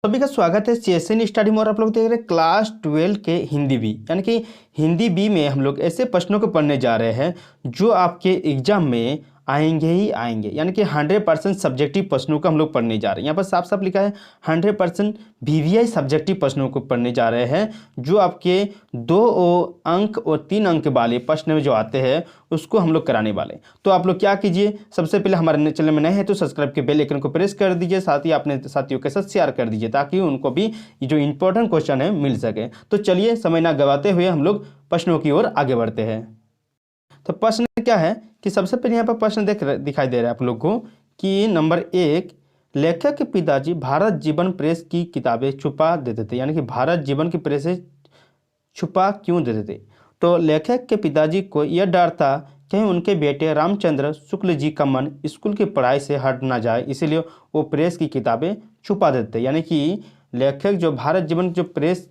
सभी का स्वागत है सीएसएन स्टडी मोर। आप लोग देख रहे हैं क्लास 12 के हिंदी बी, यानी कि हिंदी बी में हम लोग ऐसे प्रश्नों को पढ़ने जा रहे हैं जो आपके एग्जाम में आएंगे ही आएंगे, यानी कि 100% सब्जेक्टिव प्रश्नों को हम लोग पढ़ने जा रहे हैं। यहाँ पर साफ साफ लिखा है 100% वीवीआई सब्जेक्टिव प्रश्नों को पढ़ने जा रहे हैं, जो आपके 2 अंक और 3 अंक वाले प्रश्न में जो आते हैं उसको हम लोग कराने वाले। तो आप लोग क्या कीजिए, सबसे पहले हमारे चैनल में नए हैं तो सब्सक्राइब के बेल आइकन को प्रेस कर दीजिए, साथ ही अपने साथियों के साथ शेयर कर दीजिए ताकि उनको भी ये जो इंपॉर्टेंट क्वेश्चन है मिल सके। तो चलिए समय ना गवाते हुए हम लोग प्रश्नों की ओर आगे बढ़ते हैं। तो प्रश्न क्या है कि सबसे पहले यहाँ पर प्रश्न दिखाई दे रहा है आप लोग को कि नंबर 1, लेखक के पिताजी भारत जीवन प्रेस की किताबें छुपा देते थे, यानी कि भारत जीवन की प्रेस छुपा क्यों देते थे। तो लेखक के पिताजी को यह डर था कहीं उनके बेटे रामचंद्र शुक्ल जी का मन स्कूल की पढ़ाई से हट ना जाए, इसीलिए वो प्रेस की किताबें छुपा देते थे। यानी कि लेखक जो भारत जीवन जो प्रेस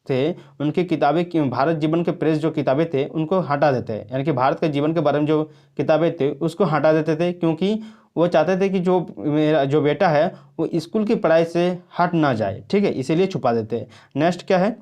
थे उनकी किताबें, भारत जीवन के प्रेस जो किताबें थे उनको हटा देते हैं, यानी कि भारत के जीवन के बारे में जो किताबें थे उसको हटा देते थे, क्योंकि वो चाहते थे कि जो मेरा जो बेटा है वो स्कूल की पढ़ाई से हट ना जाए, ठीक है, इसीलिए छुपा देते हैं। नेक्स्ट क्या है,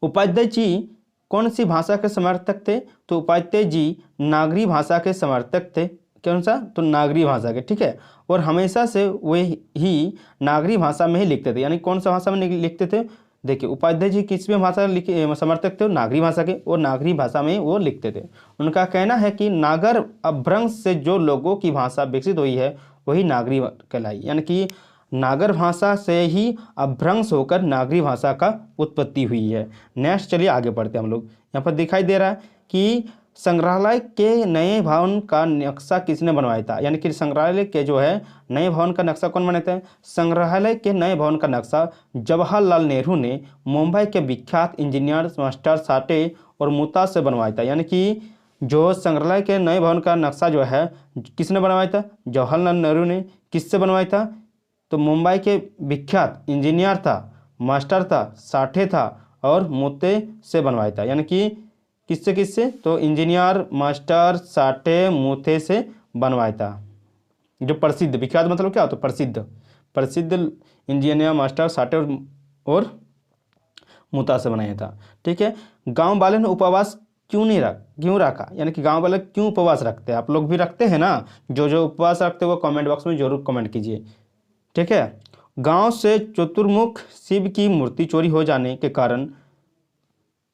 उपाध्याय जी कौन सी भाषा के समर्थक थे। तो उपाध्याय जी नागरी भाषा के समर्थक थे। कौन सा, तो नागरी भाषा के, ठीक है, और हमेशा से वे ही नागरी भाषा में ही लिखते थे। यानी कौन सा भाषा में लिखते थे, देखिए उपाध्याय जी किस में भाषा समर्थक थे, नागरी भाषा के, और नागरी भाषा में वो लिखते थे। उनका कहना है कि नागर अपभ्रंश से जो लोगों की भाषा विकसित हुई है वही नागरी कहलाई, यानी कि नागर भाषा से ही अपभ्रंश होकर नागरी भाषा का उत्पत्ति हुई है। नेक्स्ट चलिए आगे बढ़ते हैं हम लोग। यहाँ पर दिखाई दे रहा है कि संग्रहालय के नए भवन का नक्शा किसने बनवाया था, यानी कि संग्रहालय के जो है नए भवन का नक्शा कौन बनाता है। संग्रहालय के नए भवन का नक्शा जवाहरलाल नेहरू ने मुंबई के विख्यात इंजीनियर मास्टर साठे और मुमताज से बनवाया था। यानी कि जो संग्रहालय के नए भवन का नक्शा जो है किसने बनवाया था, जवाहरलाल नेहरू ने। किससे बनवाया था, तो मुंबई के विख्यात इंजीनियर था, मास्टर था, साठे था और मोते से बनवाया था। यानी कि किससे किससे, तो इंजीनियर, मास्टर, साठे, मोते से बनवाया था। जो प्रसिद्ध, विख्यात मतलब क्या होता है, प्रसिद्ध इंजीनियर, मास्टर, साठे और मोता से बनाया था, ठीक है। गांव वाले ने उपवास क्यों रखा, यानी कि गांव वाले क्यों उपवास रखते हैं। आप लोग भी रखते हैं ना, जो उपवास रखते हैं वो कमेंट बॉक्स में जरूर कमेंट कीजिए, ठीक है। गांव से चतुर्मुख शिव की मूर्ति चोरी हो जाने के कारण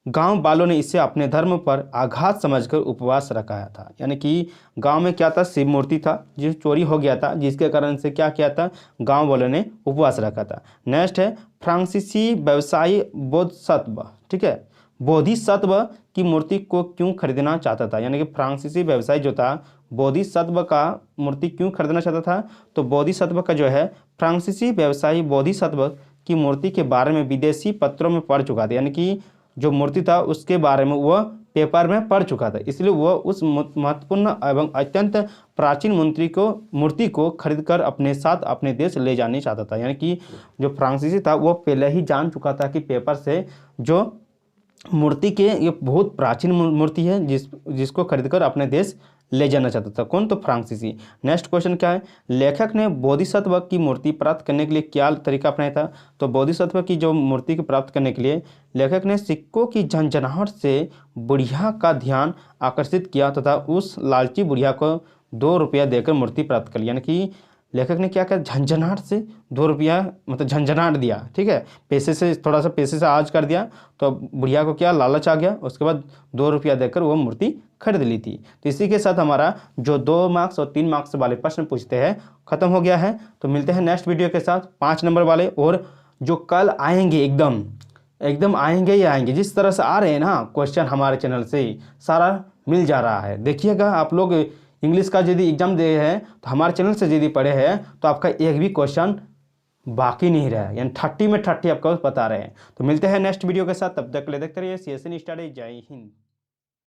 गांव वालों ने इसे अपने धर्म पर आघात समझकर उपवास रखाया था। यानी कि गांव में क्या था, शिव मूर्ति था जो चोरी हो गया था, जिसके कारण से क्या किया था, गांव वालों ने उपवास रखा था। नेक्स्ट है फ्रांसीसी व्यवसायी बोधिसत्व, ठीक है, बोधिसत्व की मूर्ति को क्यों खरीदना चाहता था। यानी कि फ्रांसीसी व्यवसायी जो था बोधिसत्व का मूर्ति क्यों खरीदना चाहता था, तो बोधिसत्व का जो है फ्रांसीसी व्यवसायी बोधिसत्व की मूर्ति के बारे में विदेशी पत्रों में पढ़ चुका था। यानी कि जो मूर्ति था उसके बारे में वह पेपर में पढ़ चुका था, इसलिए वह उस महत्वपूर्ण एवं अत्यंत प्राचीन मूर्ति को खरीदकर अपने साथ अपने देश ले जाने चाहता था। यानी कि जो फ्रांसीसी था वो पहले ही जान चुका था कि पेपर से जो मूर्ति के ये बहुत प्राचीन मूर्ति है जिसको खरीदकर अपने देश ले जाना चाहता था। कौन, तो फ्रांसीसी। नेक्स्ट क्वेश्चन क्या है, लेखक ने बोधिसत्व की मूर्ति प्राप्त करने के लिए क्या तरीका अपनाया था। तो बोधिसत्व की जो मूर्ति को प्राप्त करने के लिए लेखक ने सिक्कों की झनझनाहट से बुढ़िया का ध्यान आकर्षित किया तथा उस लालची बुढ़िया को 2 रुपया देकर मूर्ति प्राप्त कर लिया। यानी कि लेखक ने क्या किया, झंझनाहट से 2 रुपया मतलब झंझनाहट दिया, ठीक है, पैसे से थोड़ा सा पैसे से आज कर दिया तो बुढ़िया को क्या लालच आ गया, उसके बाद 2 रुपया देकर वो मूर्ति खरीद ली थी। तो इसी के साथ हमारा जो 2 मार्क्स और 3 मार्क्स वाले प्रश्न पूछते हैं खत्म हो गया है। तो मिलते हैं नेक्स्ट वीडियो के साथ 5 नंबर वाले, और जो कल आएंगे एकदम आएंगे ही आएंगे। जिस तरह से आ रहे हैं ना क्वेश्चन हमारे चैनल से सारा मिल जा रहा है। देखिएगा आप लोग इंग्लिश का यदि एग्जाम दे हैं तो हमारे चैनल से यदि पढ़े हैं तो आपका एक भी क्वेश्चन बाकी नहीं रहा, यानी 30 में 30 आपको बता रहे हैं। तो मिलते हैं नेक्स्ट वीडियो के साथ, तब तक के लिए देखते रहिए सीएसएन स्टडी। जय हिंद।